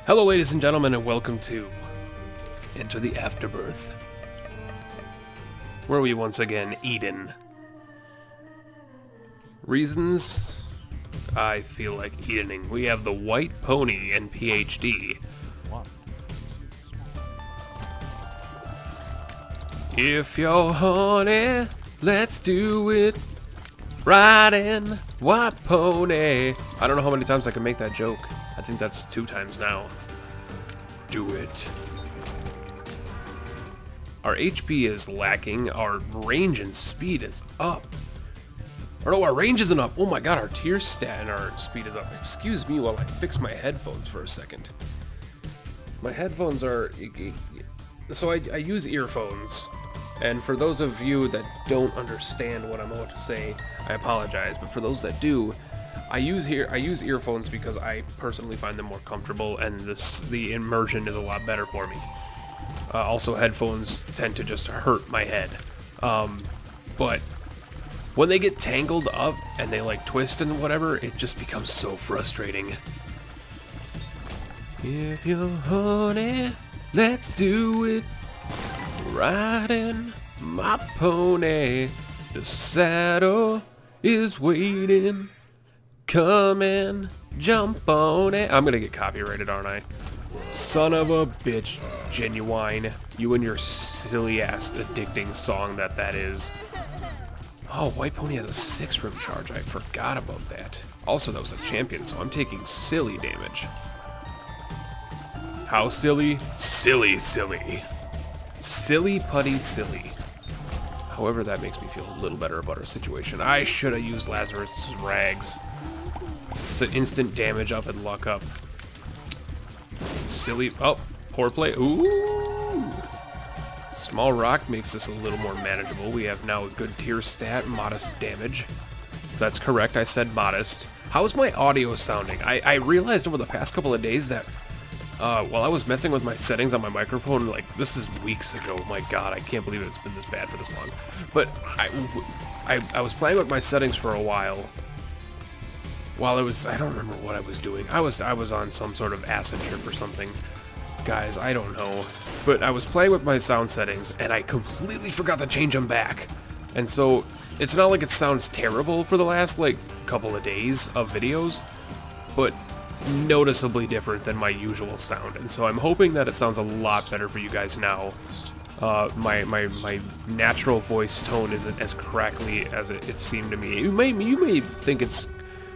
Hello ladies and gentlemen, and welcome to Enter the Afterbirth, where we once again Eden. Reasons I feel like Edening. We have the White Pony and PhD. If you're horny, let's do it. Riding White Pony. I don't know how many times I can make that joke. I think that's 2 times now. Do it. Our HP is lacking. Our range and speed is up. Or no, our range isn't up. Oh my god, our tier stat and our speed is up. Excuse me while I fix my headphones for a second. My headphones are... So I use earphones. And for those of you that don't understand what I'm about to say, I apologize. But for those that do, I use earphones because I personally find them more comfortable, and the immersion is a lot better for me. Also, headphones tend to just hurt my head. But when they get tangled up and they like twist and whatever, it just becomes so frustrating. If you're horny, let's do it. Riding my pony, the saddle is waiting. Come and jump on it. I'm gonna get copyrighted, aren't I? Son of a bitch, Genuine. You and your silly ass addicting song that is. Oh, White Pony has a 6-rim charge. I forgot about that. Also, that was a champion, so I'm taking silly damage. How silly? Silly, silly. Silly putty silly. However, that makes me feel a little better about our situation. I should have used Lazarus' rags. It's an instant damage up and luck up. Silly. Oh, poor play. Ooh. Small rock makes this a little more manageable. We have now a good tier stat, modest damage. That's correct, I said modest. How's my audio sounding? I realized over the past couple of days that while I was messing with my settings on my microphone, like, this is weeks ago, my god, I can't believe it's been this bad for this long. But I was playing with my settings for a while. While I don't remember what I was doing. I was on some sort of acid trip or something. Guys, I don't know. But I was playing with my sound settings, and I completely forgot to change them back. And so, it's not like it sounds terrible for the last, like, couple of days of videos, but noticeably different than my usual sound. And so I'm hoping that it sounds a lot better for you guys now. My natural voice tone isn't as crackly as it seemed to me. You may think it's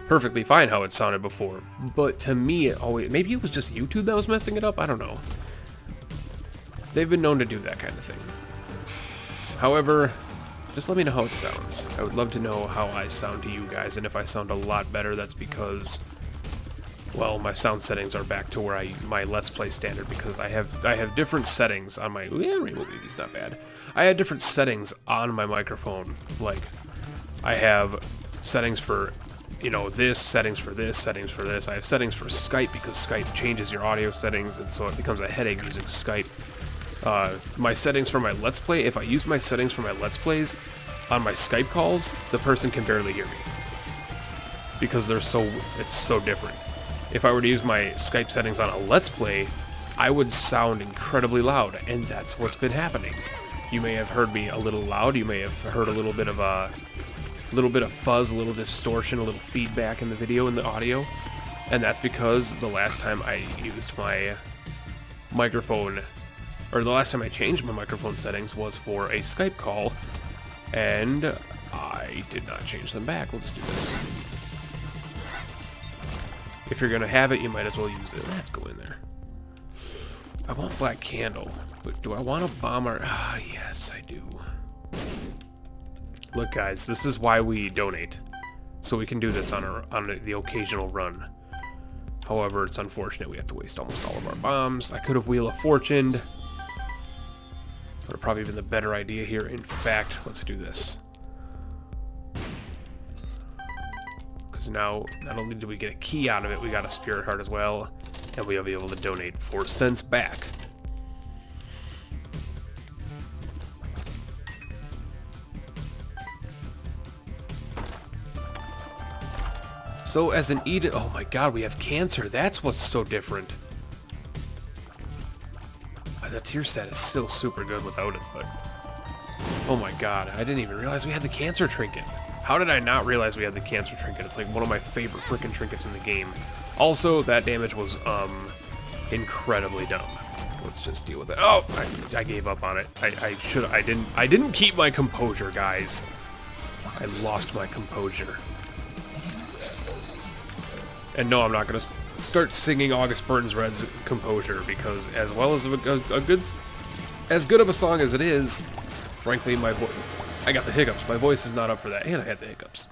perfectly fine how it sounded before, but to me it always... Maybe it was just YouTube that was messing it up? I don't know. They've been known to do that kind of thing. However, just let me know how it sounds. I would love to know how I sound to you guys, and if I sound a lot better, that's because, well, my sound settings are back to where my Let's Play standard, because I have different settings on my... Yeah, Rainbow Baby's not bad. I had different settings on my microphone. Like, I have settings for, you know, this, settings for this, settings for this. I have settings for Skype, because Skype changes your audio settings, and so it becomes a headache using Skype. My settings for my Let's Play, if I use my settings for my Let's Plays on my Skype calls, the person can barely hear me. Because it's so different. If I were to use my Skype settings on a Let's Play, I would sound incredibly loud, and that's what's been happening. You may have heard me a little loud, you may have heard a little bit of fuzz, a little distortion, a little feedback in the video and the audio, and that's because the last time I used my microphone, or the last time I changed my microphone settings was for a Skype call, and I did not change them back. We'll just do this. If you're gonna have it, you might as well use it. Let's go in there. I want Black Candle, but do I want a bomber? Ah, yes, I do. Look, guys, this is why we donate, so we can do this on the occasional run. However, it's unfortunate we have to waste almost all of our bombs. I could have Wheel of Fortuned. Would have probably been the better idea here. In fact, let's do this. Because now, not only do we get a key out of it, we got a Spirit Heart as well, and we'll be able to donate 4 cents back. So as an Eden, oh my god, we have cancer. That's what's so different. The tier stat is still super good without it, but... Oh my god, I didn't even realize we had the cancer trinket. How did I not realize we had the cancer trinket? It's like one of my favorite freaking trinkets in the game. Also, that damage was, incredibly dumb. Let's just deal with it. Oh! I gave up on it. I didn't keep my composure, guys. I lost my composure. And no, I'm not gonna start singing August Burns Red's Composure, because as well as as good of a song as it is, frankly, I got the hiccups. My voice is not up for that, and I had the hiccups.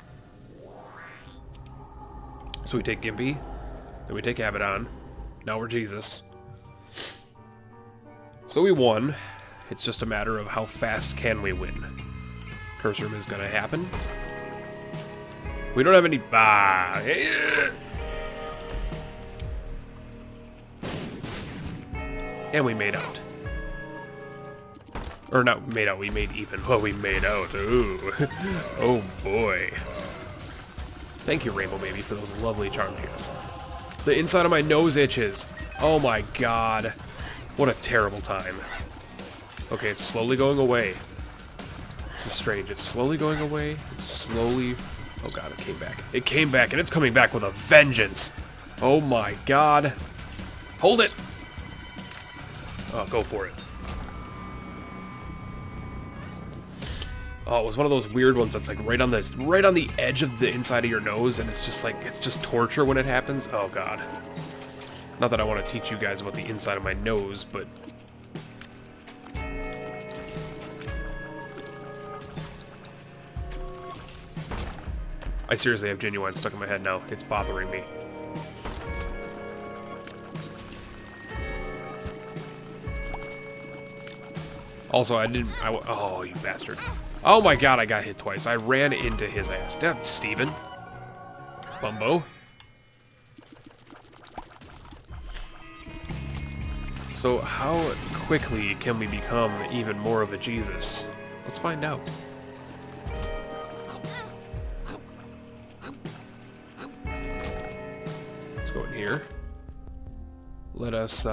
So we take Gimpy, then we take Abaddon. Now we're Jesus. So we won. It's just a matter of how fast can we win. Curse Room is gonna happen. We don't have any... And we made out. Or not made out, we made even. Well, we made out. Ooh. Oh boy. Thank you, Rainbow Baby, for those lovely charm tears. The inside of my nose itches. Oh my god. What a terrible time. Okay, it's slowly going away. This is strange. It's slowly going away. It's slowly... Oh god, it came back. It came back, and it's coming back with a vengeance. Oh my god. Hold it! Oh, go for it. Oh, it was one of those weird ones that's like right on the edge of the inside of your nose, and it's just like, it's just torture when it happens. Oh god. Not that I want to teach you guys about the inside of my nose, but... I seriously have Genuine stuck in my head now. It's bothering me. Also, oh, you bastard. Oh my god, I got hit twice. I ran into his ass. Damn, Steven. Bumbo. So, how quickly can we become even more of a Jesus? Let's find out. Let's go in here. Let us,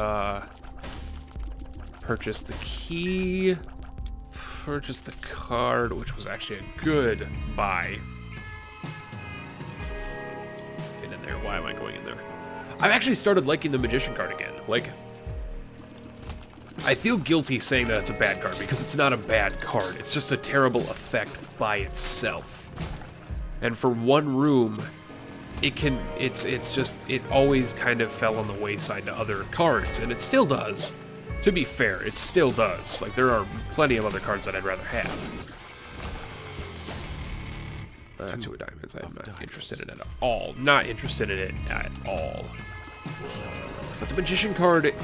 purchase the key. Purchase the card, which was actually a good buy. Get in there. Why am I going in there? I've actually started liking the Magician card again. Like, I feel guilty saying that it's a bad card, because it's not a bad card. It's just a terrible effect by itself. And for one room, it always kind of fell on the wayside to other cards, and it still does. To be fair, it still does. Like, there are plenty of other cards that I'd rather have. 2 of diamonds. I'm not interested in it at all. Not interested in it at all. But the Magician card,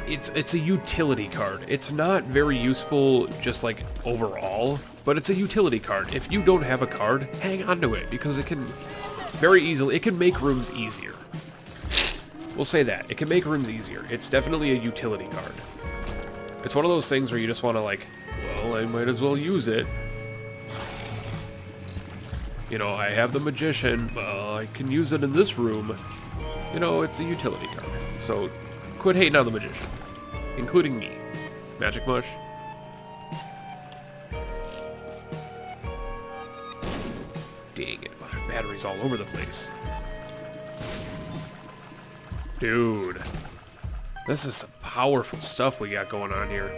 it's a utility card. It's not very useful just, like, overall, but it's a utility card. If you don't have a card, hang on to it, because it can very easily... It can make rooms easier. We'll say that. It can make rooms easier. It's definitely a utility card. It's one of those things where you just want to, like, well, I might as well use it. You know, I have the Magician. I can use it in this room. You know, it's a utility card. So, quit hating on the Magician. Including me. Magic Mush. Dang it. My battery's all over the place. Dude, this is some powerful stuff we got going on here.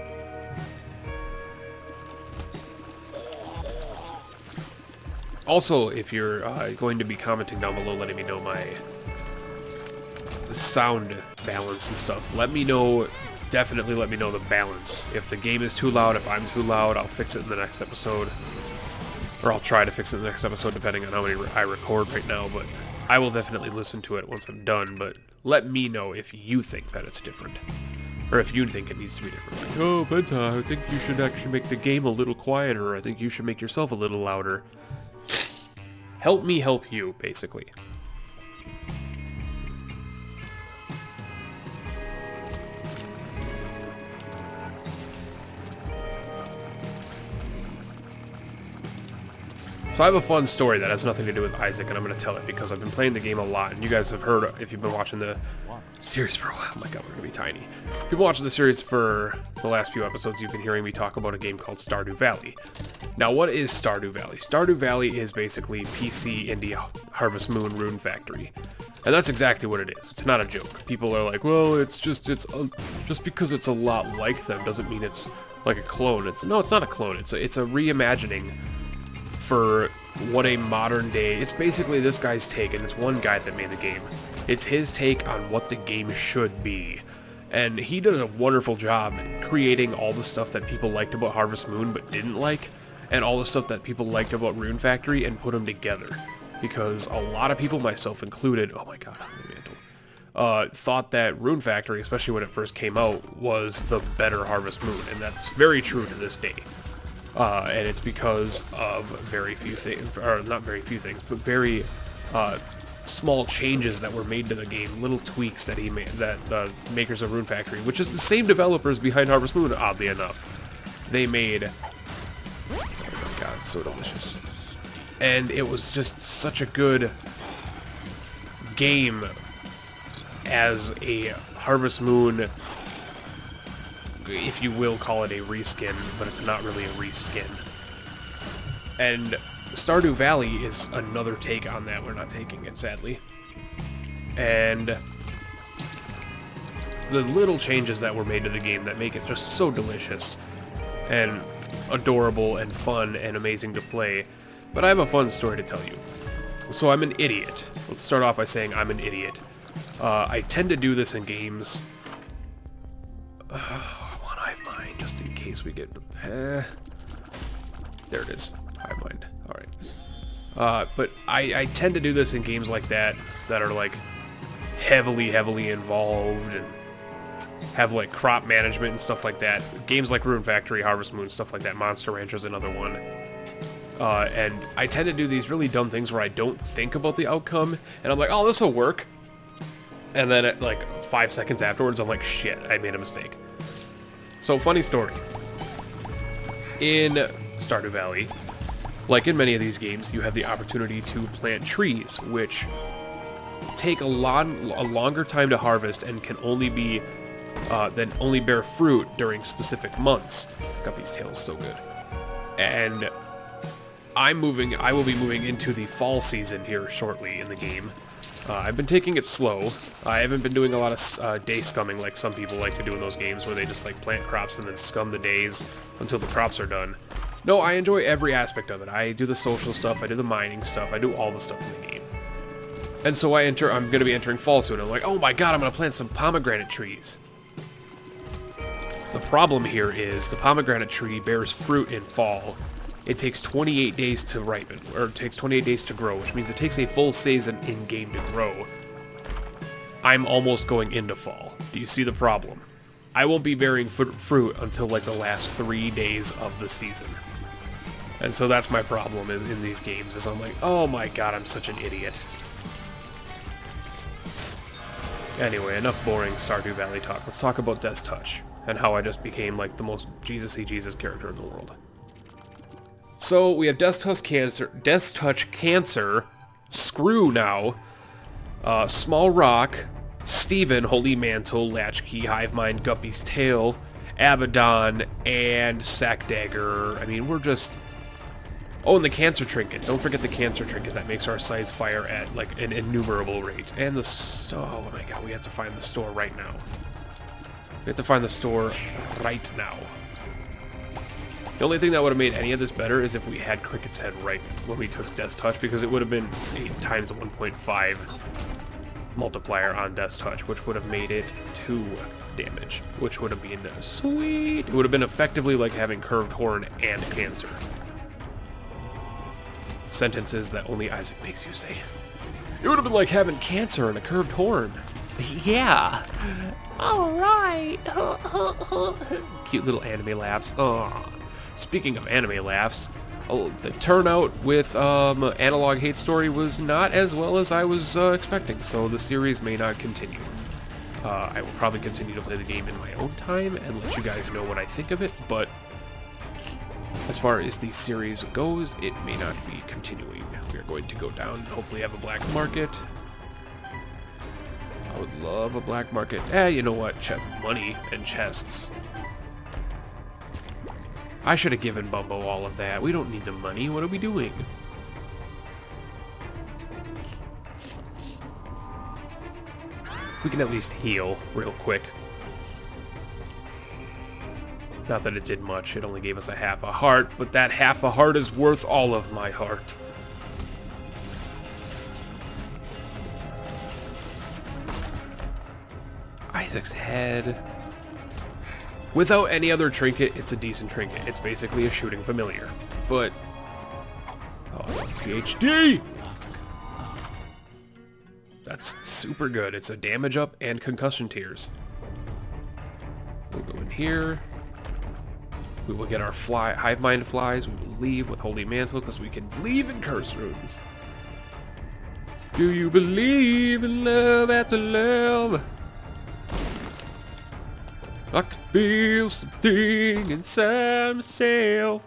Also, if you're going to be commenting down below, letting me know my sound balance and stuff, let me know, definitely let me know the balance. If the game is too loud, if I'm too loud, I'll fix it in the next episode. Or I'll try to fix it in the next episode, depending on how many I record right now, but I will definitely listen to it once I'm done, but let me know if you think that it's different. Or if you think it needs to be different. Like, oh, Penta, I think you should actually make the game a little quieter, or I think you should make yourself a little louder. Help me help you, basically. So I have a fun story that has nothing to do with Isaac, and I'm going to tell it because I've been playing the game a lot, and you guys have heard, if you've been watching the series for a while, oh my god, we're going to be tiny. If you've been watching the series for the last few episodes, you've been hearing me talk about a game called Stardew Valley. Now, what is Stardew Valley? Stardew Valley is basically PC Indie Harvest Moon Rune Factory. And that's exactly what it is. It's not a joke. People are like, well, it's just because it's a lot like them doesn't mean it's like a clone. No, it's not a clone. It's a reimagining for what a modern day... It's basically this guy's take, and it's one guy that made the game. It's his take on what the game should be. And he did a wonderful job creating all the stuff that people liked about Harvest Moon but didn't like, and all the stuff that people liked about Rune Factory, and put them together. Because a lot of people, myself included, oh my god, thought that Rune Factory, especially when it first came out, was the better Harvest Moon, and that's very true to this day. And it's because of very few things, or not very few things, but very small changes that were made to the game, little tweaks that he made, that the makers of Rune Factory, which is the same developers behind Harvest Moon, oddly enough, they made. Oh my god, it's so delicious. And it was just such a good game as a Harvest Moon, if you will call it a reskin, but it's not really a reskin. And Stardew Valley is another take on that. We're not taking it, sadly. And the little changes that were made to the game that make it just so delicious and adorable and fun and amazing to play. But I have a fun story to tell you. So I'm an idiot. Let's start off by saying I'm an idiot. I tend to do this in games. I want Hive Mind, just in case we get... there it is. Hive Mind. Alright. But I tend to do this in games like that are like heavily involved and have like crop management and stuff like that. Games like Rune Factory, Harvest Moon, stuff like that. Monster Rancher's another one. And I tend to do these really dumb things where I don't think about the outcome, and I'm like, oh, this will work. And then at like 5 seconds afterwards, I'm like, shit, I made a mistake. So, funny story. In Stardew Valley, like in many of these games, you have the opportunity to plant trees, which take a longer time to harvest and can only be, only bear fruit during specific months. Guppy's tail is so good. And I will be moving into the fall season here shortly in the game. I've been taking it slow. I haven't been doing a lot of day scumming like some people like to do in those games where they just like plant crops and then scum the days until the crops are done. No, I enjoy every aspect of it. I do the social stuff, I do the mining stuff, I do all the stuff in the game. And so I'm going to be entering fall soon. I'm like, oh my god, I'm going to plant some pomegranate trees. The problem here is the pomegranate tree bears fruit in fall. It takes 28 days to ripen, or it takes 28 days to grow, which means it takes a full season in-game to grow. I'm almost going into fall. Do you see the problem? I won't be bearing fruit until like the last 3 days of the season. And so that's my problem is in these games, is I'm like, oh my god, I'm such an idiot. Anyway, enough boring Stardew Valley talk. Let's talk about Death's Touch, and how I just became like the most Jesus-y Jesus character in the world. So, we have Death's Touch Cancer, Screw now, Small Rock, Steven, Holy Mantle, Latchkey, Hive Mind, Guppy's Tail, Abaddon, and Sack Dagger. I mean, we're just... Oh, and the Cancer Trinket. Don't forget the Cancer Trinket. That makes our size fire at, like, an innumerable rate. And the... Oh my god, we have to find the store right now. We have to find the store right now. The only thing that would have made any of this better is if we had Cricket's Head right when we took Death's Touch, because it would have been 8 times the 1.5 multiplier on Death's Touch, which would have made it 2 damage, which would have been sweet. It would have been effectively like having Curved Horn and Cancer. Sentences that only Isaac makes you say. It would have been like having Cancer and a Curved Horn. Yeah. Alright. Cute little anime laughs. Aww. Speaking of anime laughs, the turnout with Analog Hate Story was not as well as I was expecting, so the series may not continue. I will probably continue to play the game in my own time and let you guys know what I think of it, but As far as the series goes, it may not be continuing. We are going to go down, hopefully have a black market. I would love a black market. You know what? Money and chests. I should have given Bumbo all of that. We don't need the money. What are we doing? We can at least heal real quick. Not that it did much. It only gave us a half a heart, but that half a heart is worth all of my heart. Isaac's head. Without any other trinket, it's a decent trinket. It's basically a shooting familiar. But... oh, PhD! That's super good. It's a damage up and concussion tears. We'll go in here. We will get our hive mind flies. We will leave with Holy Mantle because we can leave in curse rooms. Do you believe in love after love? I can feel something inside myself.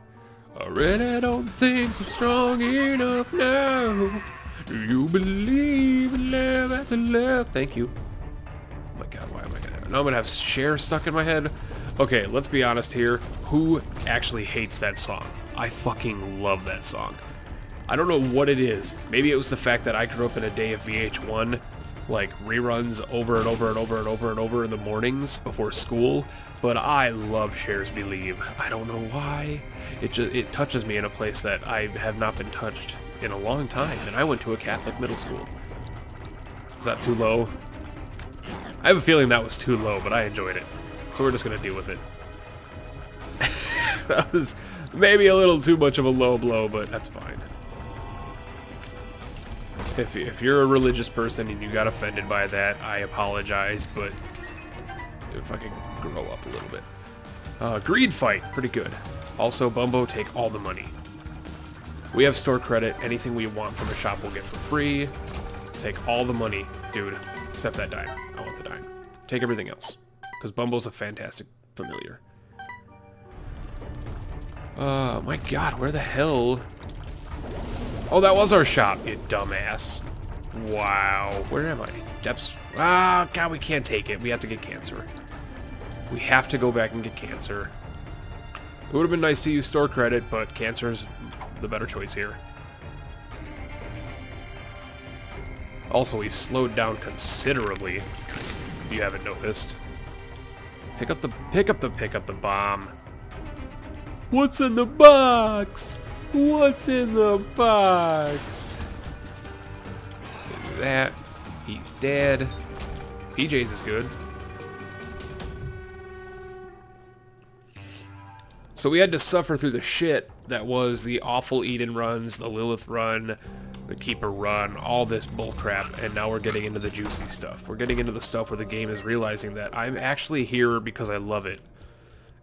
I really don't think I'm strong enough now. Do you believe in love after love? Thank you. Oh my god, why am I gonna have it? Now I'm gonna have Cher stuck in my head. Okay, let's be honest here. Who actually hates that song? I fucking love that song. I don't know what it is. Maybe it was the fact that I grew up in a day of VH1, like reruns over and over and over and over and over in the mornings before school, but I love Cher's Believe. I don't know why. It touches me in a place that I have not been touched in a long time, and I went to a Catholic middle school. Is that too low? I have a feeling that was too low, but I enjoyed it. So we're just gonna deal with it. That was maybe a little too much of a low blow, but that's fine. If you're a religious person and you got offended by that, I apologize, but if I could grow up a little bit. Greed fight, pretty good. Also, Bumbo, take all the money. We have store credit. Anything we want from a shop we'll get for free. Take all the money, dude. Except that dime. I want the dime. Take everything else. Because Bumbo's a fantastic familiar. My god, where the hell? Oh, that was our shop, you dumbass. Wow. Where am I? Depths. Ah, god, we can't take it. We have to get cancer. We have to go back and get cancer. It would have been nice to use store credit, but cancer's the better choice here. Also, we've slowed down considerably, if you haven't noticed. Pick up the bomb. What's in the box? What's in the box? Look at that. He's dead. PJ's is good. So we had to suffer through the shit that was the awful Eden runs, the Lilith run, the Keeper run, all this bullcrap, and now we're getting into the juicy stuff. We're getting into the stuff where the game is realizing that I'm actually here because I love it,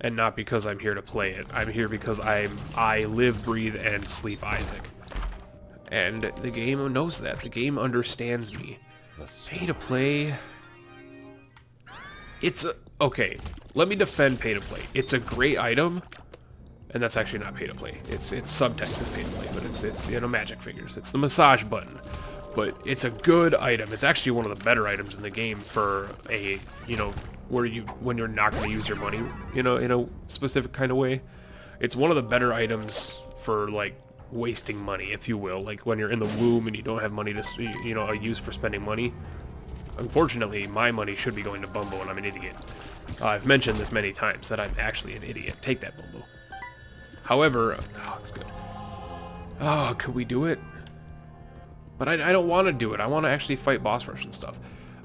and not because I'm here to play it. I'm here because I live, breathe, and sleep Isaac. And the game knows that. The game understands me. Pay to play... It's a... Okay, let me defend pay to play. It's a great item. And that's actually not pay to play. It's subtext is pay to play, but it's you know, magic figures. It's the massage button, but it's a good item. It's actually one of the better items in the game for a, you know, when you're not going to use your money, you know, in a specific kind of way. It's one of the better items for like wasting money, if you will. Like when you're in the womb and you don't have money to, you know, use for spending money. Unfortunately, my money should be going to Bumbo, and I'm an idiot. I've mentioned this many times that I'm actually an idiot. Take that, Bumbo. However, oh, that's good. Oh, could we do it? But I don't want to do it. I want to actually fight boss rush and stuff.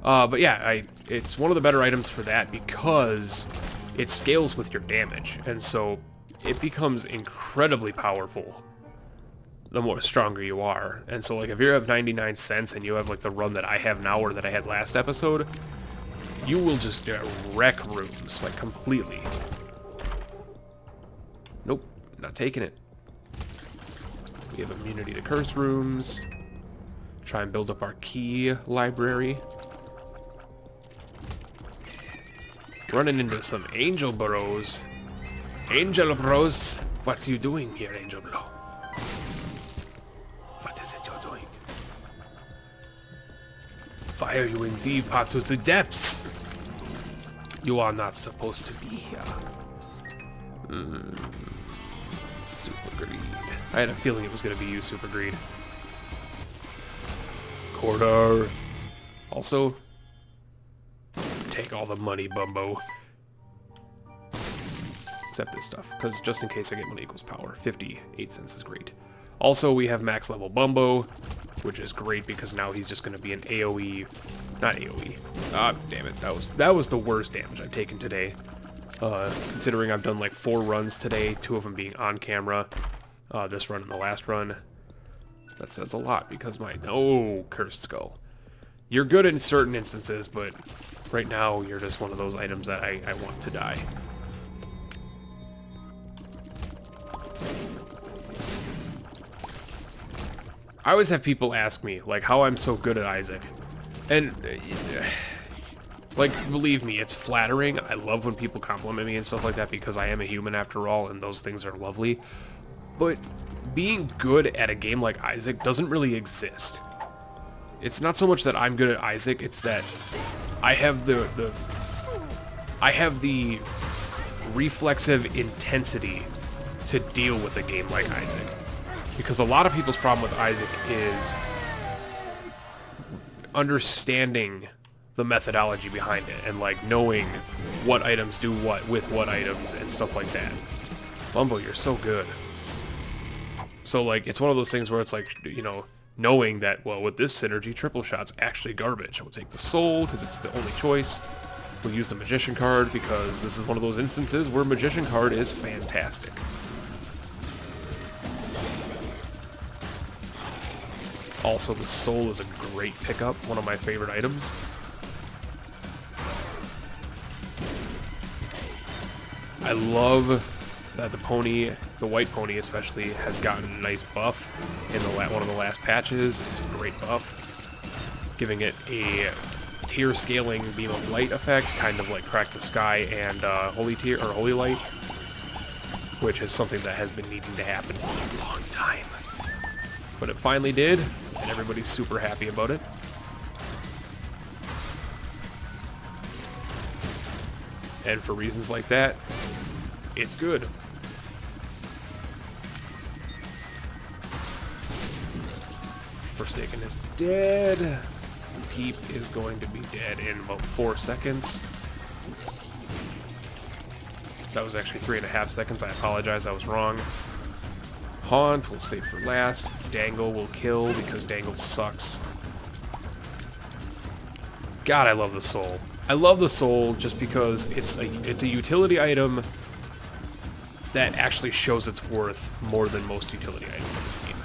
But yeah, it's one of the better items for that because it scales with your damage, and so it becomes incredibly powerful the more stronger you are. And so like if you have 99 cents and you have like the run that I have now or that I had last episode, you will just wreck rooms like completely. Nope. Not taking it. We have immunity to curse rooms. Try and build up our key library. Running into some angel bros. Angel bros. What are you doing here, Angel Blow? What is it you're doing? Why are you in the part of the depths? You are not supposed to be here. Super Greed. I had a feeling it was going to be you, Super Greed. Corridor. Also, take all the money, Bumbo. Except this stuff, because just in case I get money equals power. 58 cents is great. Also, we have max level Bumbo, which is great because now he's just going to be an AoE. Not AoE. Ah, damn it. That was the worst damage I've taken today. Considering I've done like 4 runs today, 2 of them being on camera. This run and the last run. That says a lot because no, Cursed Skull. You're good in certain instances, but right now you're just one of those items that I want to die. I always have people ask me, like, how I'm so good at Isaac. And, like, believe me, it's flattering. I love when people compliment me and stuff like that because I am a human after all, and those things are lovely. But being good at a game like Isaac doesn't really exist. It's not so much that I'm good at Isaac, it's that I have the reflexive intensity to deal with a game like Isaac. Because a lot of people's problem with Isaac is understanding the methodology behind it and like knowing what items do what with what items and stuff like that. Bumbo, you're so good. So like it's one of those things where it's like, you know, knowing that, well, with this synergy, triple shot's actually garbage. We'll take the soul because it's the only choice. We'll use the magician card because this is one of those instances where magician card is fantastic. Also, the soul is a great pickup, one of my favorite items. I love that the pony, the white pony especially, has gotten a nice buff in one of the last patches. It's a great buff, giving it a tier scaling beam of light effect, kind of like Crack the Sky and Holy Light, which is something that has been needing to happen for a long time. But it finally did, and everybody's super happy about it. And for reasons like that, it's good. Forsaken is dead. Peep is going to be dead in about 4 seconds. That was actually 3.5 seconds. I apologize, I was wrong. Haunt will save for last. Dangle will kill because Dangle sucks. God, I love the soul. I love the soul just because it's a utility item that actually shows its worth more than most utility items in this game.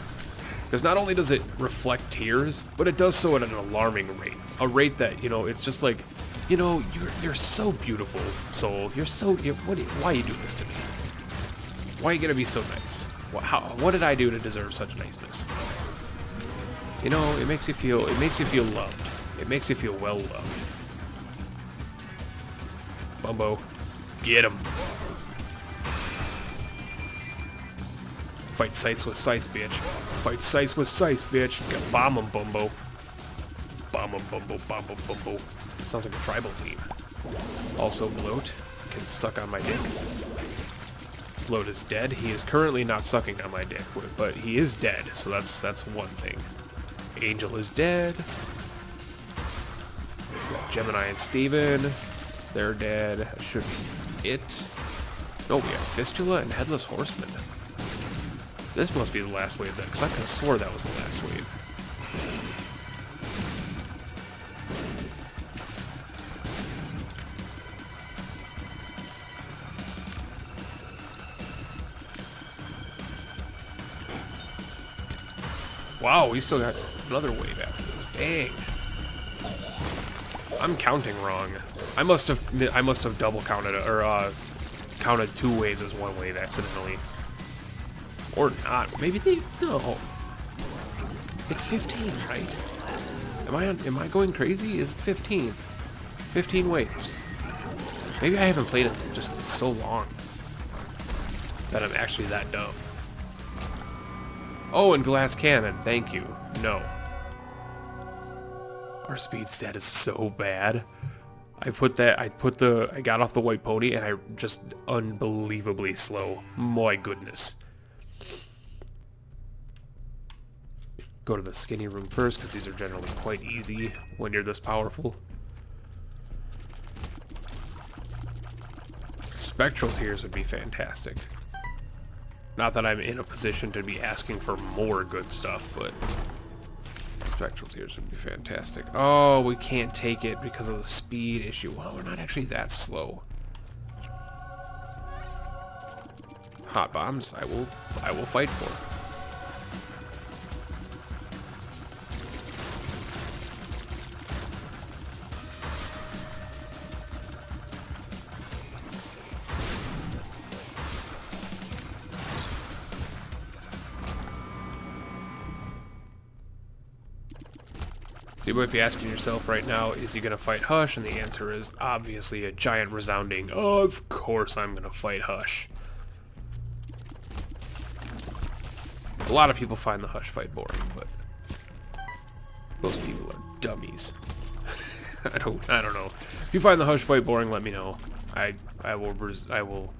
Because not only does it reflect tiers, but it does so at an alarming rate. A rate that, you know, it's just like, you know, you're so beautiful, soul. Why you do this to me? Why are you gonna be so nice? What did I do to deserve such niceness? You know, it makes you feel loved. It makes you feel well loved. Bumbo, get him. Fight Scythe with Scythe, bitch. Fight Scythe with Scythe, bitch. Bomb him, Bumbo. Bomb him, Bumbo, bomb him, Bumbo. Sounds like a tribal theme. Also, Bloat can suck on my dick. Bloat is dead. He is currently not sucking on my dick, but he is dead, so that's one thing. Angel is dead. Gemini and Steven, they're dead. That should be it. No, we have Fistula and Headless Horseman. This must be the last wave then, because I could have swore that was the last wave. Wow, we still got another wave after this. Dang. I'm counting wrong. I must have double counted it, or counted 2 waves as 1 wave accidentally. Or not. Maybe no. It's 15, right? Am I going crazy? Is it 15? 15 waves. Maybe I haven't played it just so long. that I'm actually that dumb. Oh, and glass cannon. Thank you. No. Our speed stat is so bad. I got off the white pony and I just unbelievably slow. My goodness. Go to the skinny room first because these are generally quite easy when you're this powerful. Spectral tears would be fantastic. Not that I'm in a position to be asking for more good stuff, but spectral tears would be fantastic. Oh, we can't take it because of the speed issue. Well, we're not actually that slow. Hot bombs, I will fight for. So you might be asking yourself right now, is he going to fight Hush? And the answer is obviously a giant resounding, of course I'm going to fight Hush. A lot of people find the Hush fight boring, but those people are dummies. I don't know. If you find the Hush fight boring, let me know. I will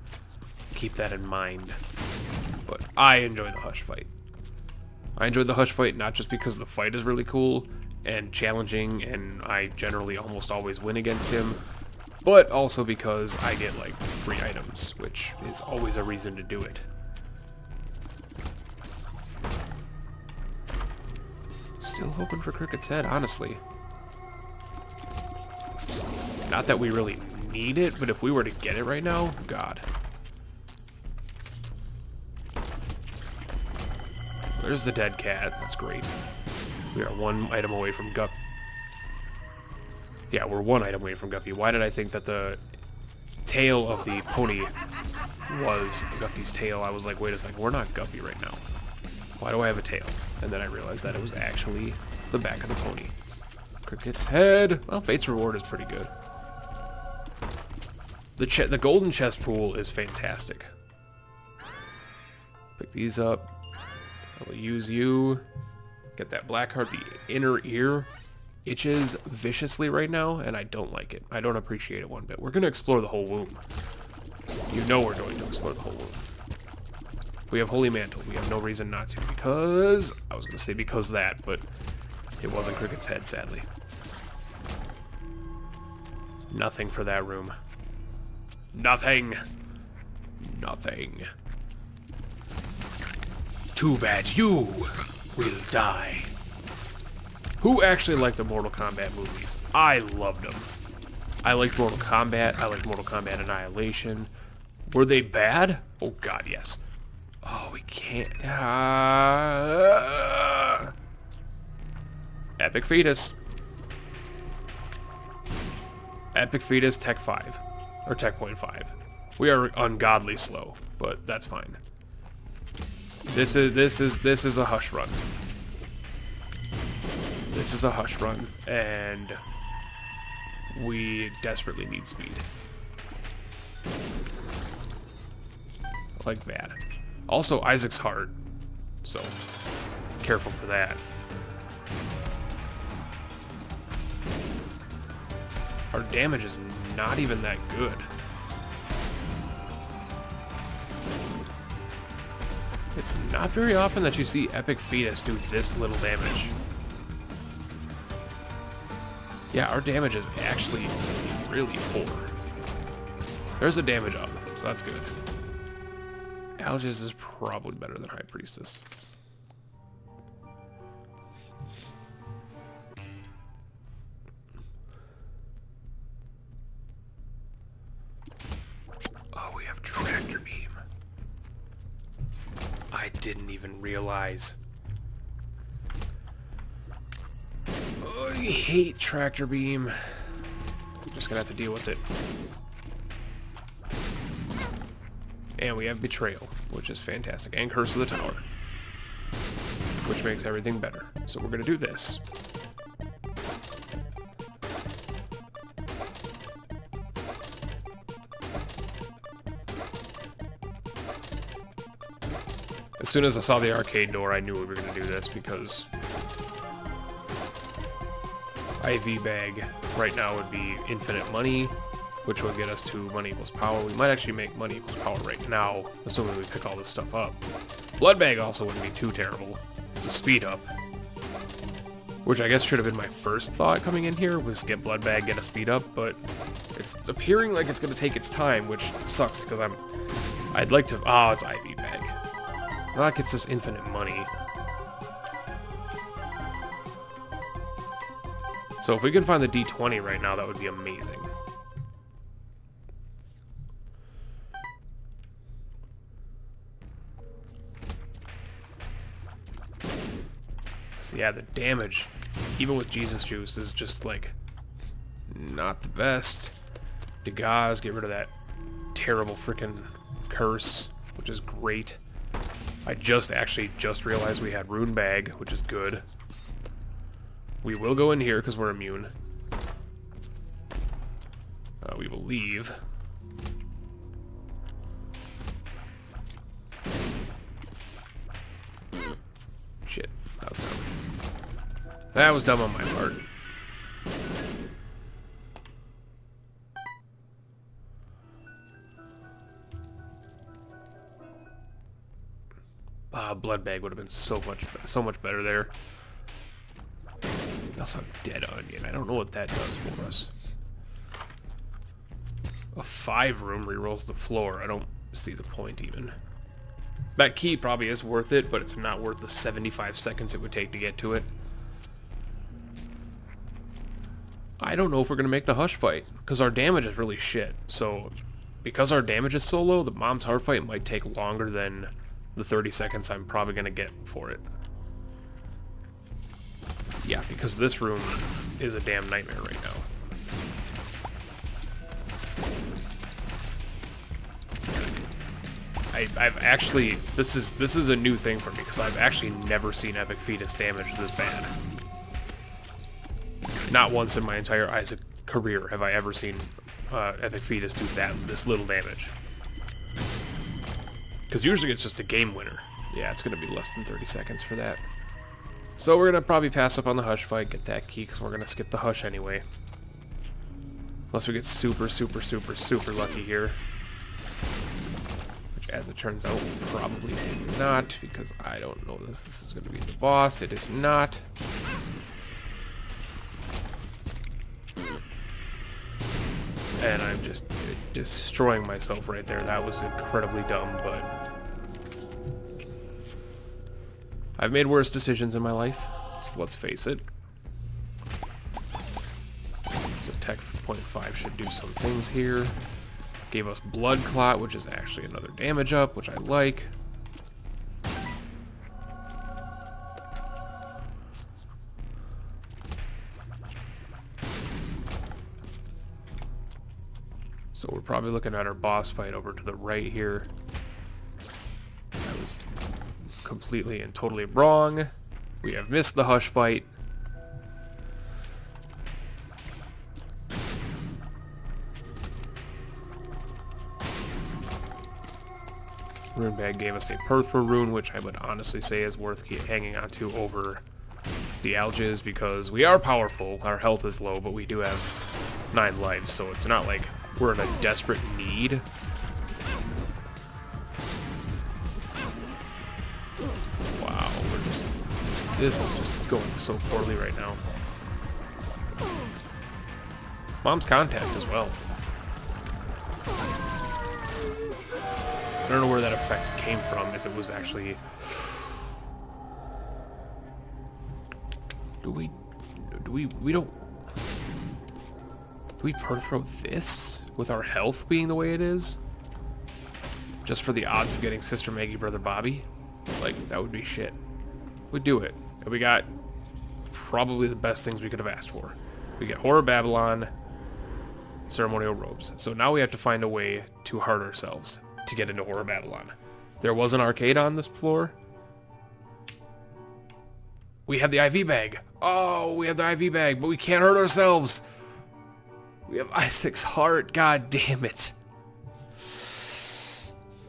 keep that in mind. But I enjoy the Hush fight. I enjoy the Hush fight not just because the fight is really cool and challenging, and I generally almost always win against him, but also because I get, like, free items, which is always a reason to do it. Still hoping for Cricket's head, honestly. Not that we really need it, but if we were to get it right now, God. There's the dead cat, that's great. We are one item away from Guppy. Yeah, we're one item away from Guppy. Why did I think that the tail of the pony was Guppy's tail? I was like, wait a second, we're not Guppy right now. Why do I have a tail? And then I realized that it was actually the back of the pony. Cricket's head. Well, Fate's Reward is pretty good. The golden chest pool is fantastic. Pick these up. I will use you. Get that black heart. The inner ear itches viciously right now, and I don't like it. I don't appreciate it one bit. We're going to explore the whole womb. You know we're going to explore the whole womb. We have Holy Mantle. We have no reason not to, because... I was going to say because that, but it wasn't Cricket's head, sadly. Nothing for that room. Nothing. Nothing. Too bad you will die. Who actually liked the Mortal Kombat movies? I loved them. I liked Mortal Kombat. I liked Mortal Kombat Annihilation. Were they bad? Oh god, yes. Oh, we can't... Epic Fetus. Epic Fetus, Tech 5. Or Tech Point 5. We are ungodly slow, but that's fine. This is a Hush run. This is a Hush run, and we desperately need speed. Like that. Also, Isaac's heart, so careful for that. Our damage is not even that good. It's not very often that you see Epic Fetus do this little damage. Yeah, our damage is actually really poor. There's a damage up, so that's good. Algis is probably better than High Priestess. Oh, we have Tractor Beam. I didn't even realize. Oh, I hate Tractor Beam. I'm just gonna have to deal with it. And we have Betrayal, which is fantastic. And Curse of the Tower, which makes everything better. So we're gonna do this. As soon as I saw the arcade door, I knew we were going to do this because IV bag right now would be infinite money, which will get us to money equals power. We might actually make money equals power right now, assuming we pick all this stuff up. Blood bag also wouldn't be too terrible. It's a speed up, which I guess should have been my first thought coming in here, was get blood bag, get a speed up, but it's appearing like it's going to take its time, which sucks because I'd like to... Oh, it's IV bag. Well, that gets us infinite money. So if we can find the D20 right now, that would be amazing. So yeah, the damage, even with Jesus Juice, is just like not the best. Degas, get rid of that terrible freaking curse, which is great. I just realized we had Rune Bag, which is good. We will go in here because we're immune. We will leave. Shit, that was dumb. That was dumb on my part. Blood bag would have been so much better there. We also have Dead Onion. I don't know what that does for us. A 5 room rerolls the floor. I don't see the point even. That key probably is worth it, but it's not worth the 75 seconds it would take to get to it. I don't know if we're going to make the Hush fight, because our damage is really shit. So, because our damage is so low, the Mom's Heart fight might take longer than the 30 seconds I'm probably going to get for it. Yeah, because this room is a damn nightmare right now. I've actually, this is a new thing for me, because I've actually never seen Epic Fetus damage this bad. Not once in my entire Isaac career have I ever seen Epic Fetus do this little damage. Because usually it's just a game winner. Yeah, it's going to be less than 30 seconds for that. So we're going to probably pass up on the Hush fight, get that key, because we're going to skip the Hush anyway. Unless we get super lucky here. Which, as it turns out, we probably did not, because I don't know this. This is going to be the boss. It is not. And I'm just destroying myself right there. That was incredibly dumb, but I've made worse decisions in my life. Let's face it. So Tech 0.5 should do some things here. Gave us Blood Clot, which is actually another damage up, which I like. So we're probably looking at our boss fight over to the right here. I was completely and totally wrong. We have missed the Hush fight. Rune Bag gave us a Perthra rune, which I would honestly say is worth hanging on to over the Alges, because we are powerful. Our health is low, but we do have 9 lives, so it's not like we're in a desperate need. Wow, this is just going so poorly right now. Mom's Contact as well. I don't know where that effect came from, if it was actually... Do we Perthrow this with our health being the way it is? Just for the odds of getting Sister Maggie, Brother Bobby? Like, that would be shit. We'd do it. And we got probably the best things we could have asked for. We get Horror Babylon, Ceremonial Robes. So now we have to find a way to hurt ourselves to get into Horror Babylon. There was an arcade on this floor. We have the IV bag. Oh, we have the IV bag, but we can't hurt ourselves. We have Isaac's heart. God damn it.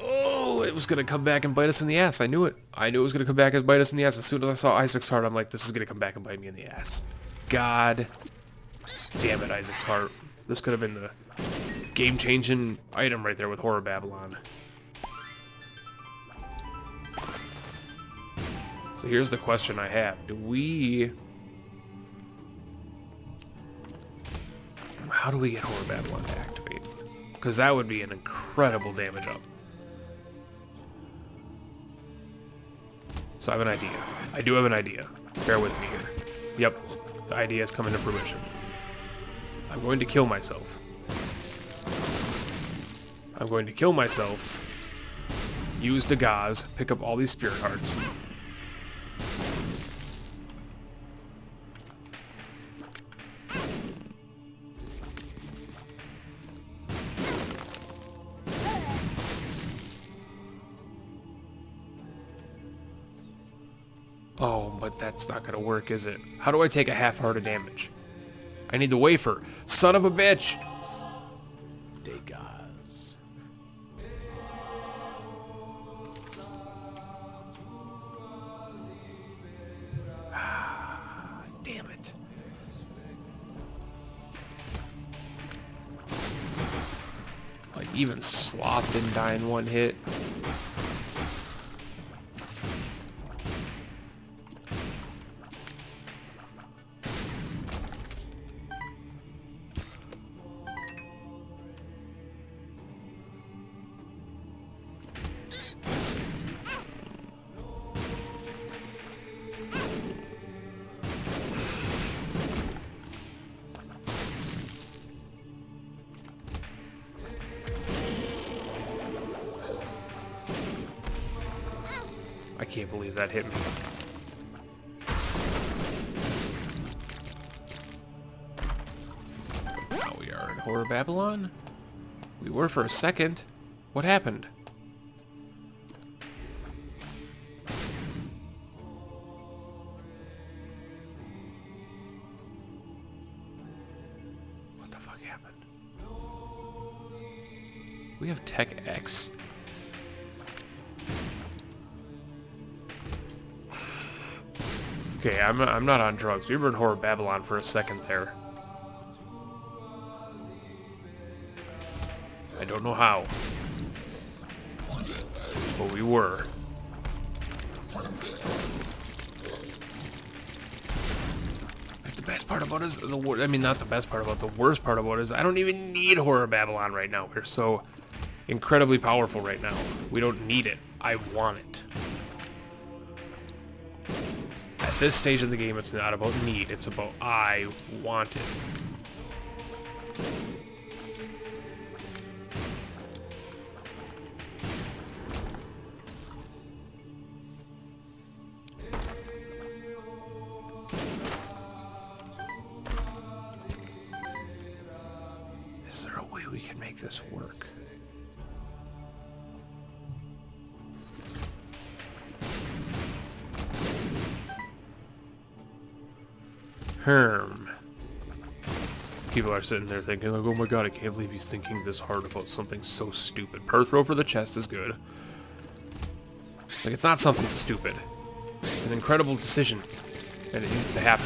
Oh, it was going to come back and bite us in the ass. I knew it. I knew it was going to come back and bite us in the ass. As soon as I saw Isaac's heart, I'm like, this is going to come back and bite me in the ass. God damn it, Isaac's heart. This could have been the game-changing item right there with Horror Babylon. So here's the question I have. How do we get Horror Babylon to activate? Because that would be an incredible damage up. So I have an idea. I do have an idea. Bear with me here. Yep, the idea is coming to fruition. I'm going to kill myself. I'm going to kill myself, use the gauze, pick up all these spirit hearts. Oh, but that's not gonna work, is it? How do I take a half heart of damage? I need the wafer. Son of a bitch! Degaz. Ah, damn it. Like, even Sloth didn't die in one hit. I can't believe that hit me. Now we are in Horror Babylon? We were for a second. What happened? What the fuck happened? We have Tech X? Okay, I'm not on drugs. We were in Horror Babylon for a second there. I don't know how, but we were. The best part about it is, I mean, not the best part about it, the worst part about it is I don't even need Horror Babylon right now. We're so incredibly powerful right now. We don't need it. I want it. At this stage of the game, it's not about need, it's about I want it. Is there a way we can make this work? People are sitting there thinking, like, oh my god, I can't believe he's thinking this hard about something so stupid. Per throw for the chest is good. Like, it's not something stupid. It's an incredible decision, and it needs to happen.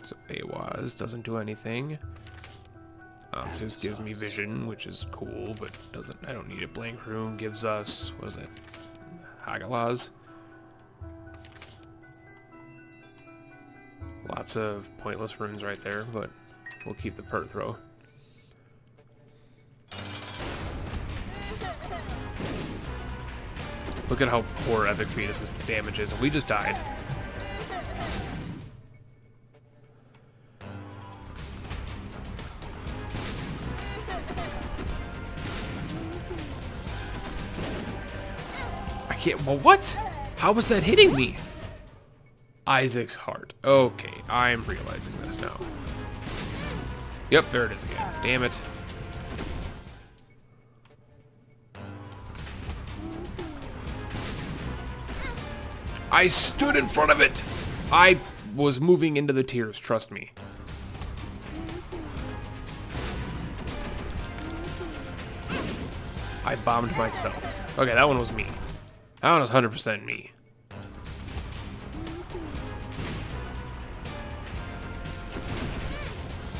So Awaz doesn't do anything. Zeus gives me vision, which is cool, but doesn't. I don't need it. Blank Room gives us, what is it? Hagalaz. Lots of pointless runes right there, but we'll keep the Pert Throw. Look at how poor Epic Fetus's damage is, and we just died. Well, what? How was that hitting me? Isaac's heart. Okay, I'm realizing this now. Yep, there it is again. Damn it. I stood in front of it! I was moving into the tiers, trust me. I bombed myself. Okay, that one was me. That one was 100% me.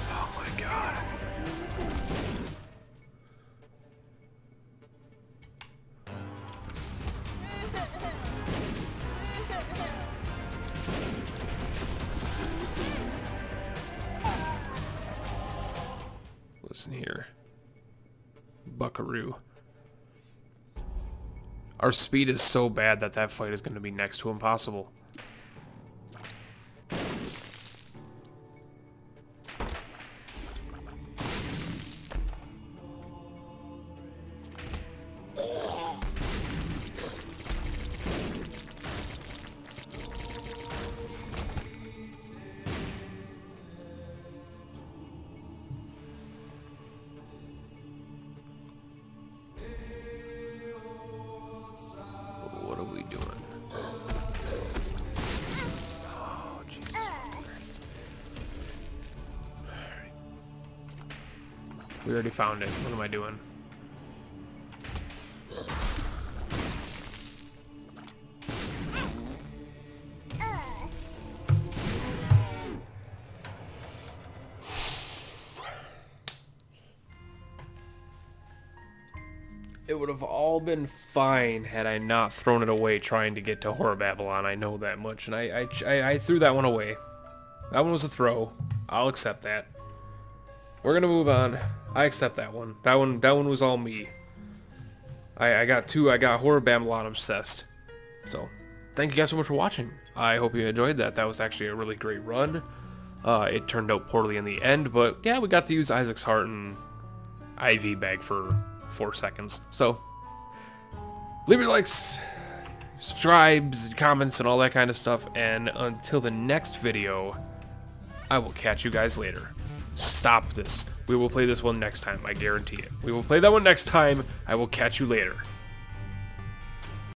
Oh my god. Listen here. Buckaroo. Our speed is so bad that that fight is going to be next to impossible. What are we doing? Oh, Jesus Christ. Alright. We already found it. What am I doing? It would have all been fine had I not thrown it away trying to get to Horror Babylon. I know that much, and I threw that one away. That one was a throw. I'll accept that. We're gonna move on. I accept that one. That one was all me. I got Horror Babylon obsessed. So, thank you guys so much for watching. I hope you enjoyed that. That was actually a really great run. It turned out poorly in the end, but yeah, we got to use Isaac's heart and IV bag for 4 seconds. So, leave your likes, subscribes, comments, and all that kind of stuff. And until the next video, I will catch you guys later. Stop this. We will play this one next time. I guarantee it. We will play that one next time. I will catch you later.